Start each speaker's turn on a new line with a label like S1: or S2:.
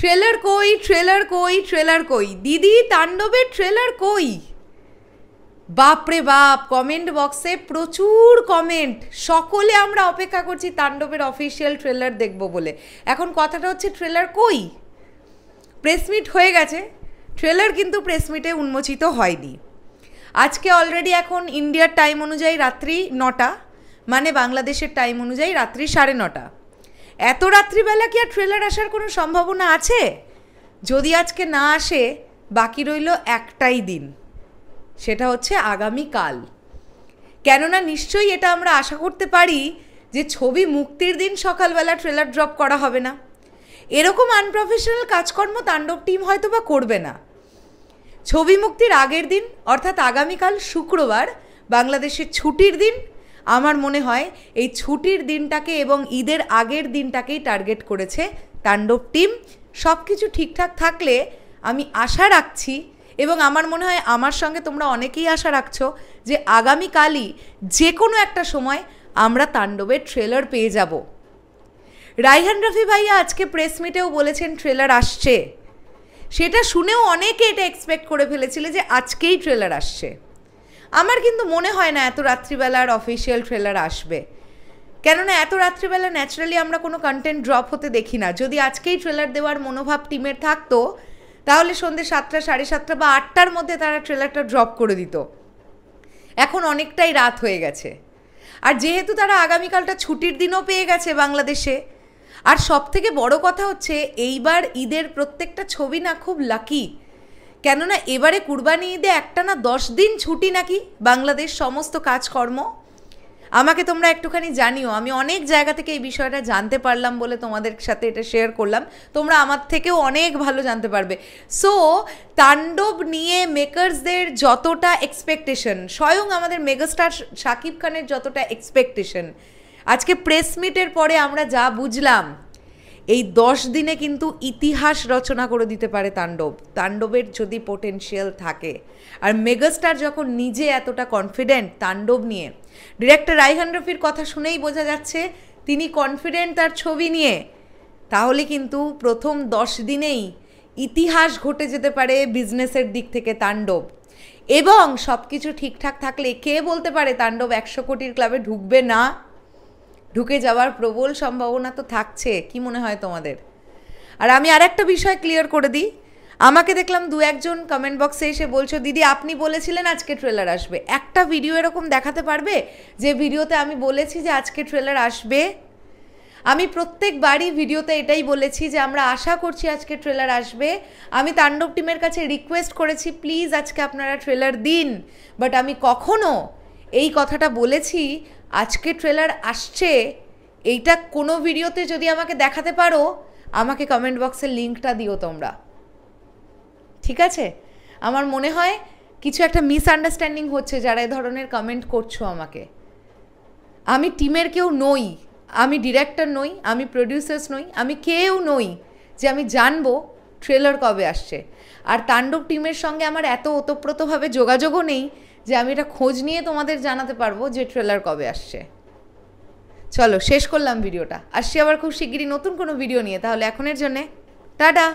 S1: trailer कोई trailer कोई trailer कोई दीदी तांडवेर ट्रेलर कोई बापरे बाप कमेंट बक्से प्रचुर कमेंट सकले आमरा अपेक्षा करছি तांडवेर অফিশিয়াল ट्रेलर देखबो बोले এখন কথাটা হচ্ছে ट्रेलर कोई প্রেস মিট হয়ে গেছে ट्रेलर কিন্তু প্রেস মিটে উন্মোচিত হয়নি আজকে অলরেডি এখন ইন্ডিয়ার টাইম অনুযায়ী রাত্রি 9টা মানে বাংলাদেশের টাইম অনুযায়ী রাত্রি 9:30 এত রাত্রিবেলা কি আর ট্রেলার আসার কোনো সম্ভাবনা আছে যদি আজকে না আসে বাকি রইল একটাই দিন সেটা হচ্ছে আগামী কাল কেননা নিশ্চয়ই এটা আমরা আশা করতে পারি যে ছবি মুক্তির দিন সকালবেলা ট্রেলার ড্রপ করা হবে না এরকম আনপ্রফেশনাল কাজকর্ম তাণ্ডব টিম হয়তো বা করবে না ছবি মুক্তির আগের দিন অর্থাৎ আগামী কাল শুক্রবার বাংলাদেশের ছুটির দিন আমার মনে হয় এই ছুটির দিনটাকে এবং ঈদের আগের দিনটাকেই টার্গেট করেছে তাণ্ডব টিম সবকিছু ঠিকঠাক থাকলে আমি আশা রাখছি এবং আমার মনে হয় আমার সঙ্গে তোমরা অনেকেই আশা রাখছো যে আগামী কালই যে কোনো একটা সময় আমরা তাণ্ডবের ট্রেলার পেয়ে যাব রায়হান রফি ভাইয়া আজকে প্রেস মিটেও বলেছেন ট্রেলার আসছে সেটা শুনেও অনেকে এটা এক্সপেক্ট করে ফেলেছিল যে আজকেই ট্রেলার আসছে আমার কিন্তু মনে হয় না এত রাত্রিবেলার অফিশিয়াল ট্রেলার আসবে কেননা এত রাত্রিবেলা ন্যাচারালি আমরা কোনো কন্টেন্ট ড্রপ হতে দেখি না যদি আজকেই ট্রেলার দেওয়ার মনোভাব টিমের থাকতো তাহলে সন্ধ্যে 7টা 7:30 বা 8টার মধ্যে তারা ট্রেলারটা ড্রপ করে দিত এখন অনেকটাই রাত হয়ে গেছে আর যেহেতু তারা আগামীকালটা ছুটির দিনও পেয়ে গেছে বাংলাদেশে আর সবথেকে বড় কথা হচ্ছে এইবার ঈদের প্রত্যেকটা ছবি না খুব লাকি কেননা এবারে কুরবানি ঈদে একটানা 10 দিন ছুটি নাকি বাংলাদেশ সমস্ত কাজকর্ম আমাকে তোমরা একটুখানি জানিও আমি অনেক জায়গা থেকে এই বিষয়টা জানতে পারলাম বলে তোমাদের সাথে এটা শেয়ার করলাম তোমরা আমার থেকেও অনেক ভালো জানতে পারবে সো তাণ্ডব নিয়ে মেকার্সদের যতটা এক্সপেকটেশন স্বয়ং আমাদের মেগাস্টার শাকিব খানের যতটা এক্সপেকটেশন আজকে প্রেস মিটের পরে আমরা যা বুঝলাম এই 10 দিনে কিন্তু ইতিহাস রচনা করে দিতে পারে তাণ্ডবের যদি পোটেনশিয়াল থাকে আর মেগাস্টার যখন নিজে এতটা কনফিডেন্ট তাণ্ডব নিয়ে ডিরেক্টর রায়হান রফির কথা শুনেই বোঝা যাচ্ছে তিনি কনফিডেন্ট তার ছবি নিয়ে তাহলে কিন্তু প্রথম 10 দিনেই ইতিহাস ঘটে যেতে পারে বিজনেসের দিক থেকে তাণ্ডব এবং সব কিছু ঠিকঠাক থাকলে কে বলতে পারে তাণ্ডব 100 কোটির ক্লাবে ঢুকবে না ঢুকে যাওয়ার প্রবল সম্ভাবনা তো থাকছে কি মনে হয় তোমাদের আর আমি আরেকটা বিষয় ক্লিয়ার করে দিই আমাকে দেখলাম দু একজন কমেন্ট বক্সে এসে বলছো দিদি আপনি বলেছিলেন আজকে ট্রেলার আসবে একটা ভিডিও এরকম দেখাতে পারবে যে ভিডিওতে আমি বলেছি যে আজকে ট্রেলার আসবে আমি প্রত্যেকবারই ভিডিওতে এটাই বলেছি যে আমরা আশা করছি আজকে ট্রেলার আসবে আমি তাণ্ডব টিমের কাছে রিকোয়েস্ট করেছি প্লিজ আজকে আপনারা ট্রেলার দিন বাট আমি কখনো এই কথাটা বলেছি আজকে ট্রেলার আসছে এইটা কোনো ভিডিওতে যদি আমাকে দেখাতে পারো আমাকে কমেন্ট বক্সের লিঙ্কটা দিও তোমরা ঠিক আছে আমার মনে হয় কিছু একটা মিসআন্ডারস্ট্যান্ডিং হচ্ছে যারা এই ধরনের কমেন্ট করছো আমাকে আমি টিমের কেউ নই আমি ডিরেক্টর নই আমি প্রোডিউসার্স নই আমি কেউ নই যে আমি জানবো ট্রেলার কবে আসছে আর তাণ্ডব টিমের সঙ্গে আমার এত ওতপ্রোতভাবে যোগাযোগও নেই যে আমি এটা খোঁজ নিয়ে তোমাদের জানাতে পারবো যে ট্রেলার কবে আসছে চলো শেষ করলাম ভিডিওটা আসছি আবার খুব শিগগিরই নতুন কোনো ভিডিও নিয়ে তাহলে এখনের জন্যে টাটা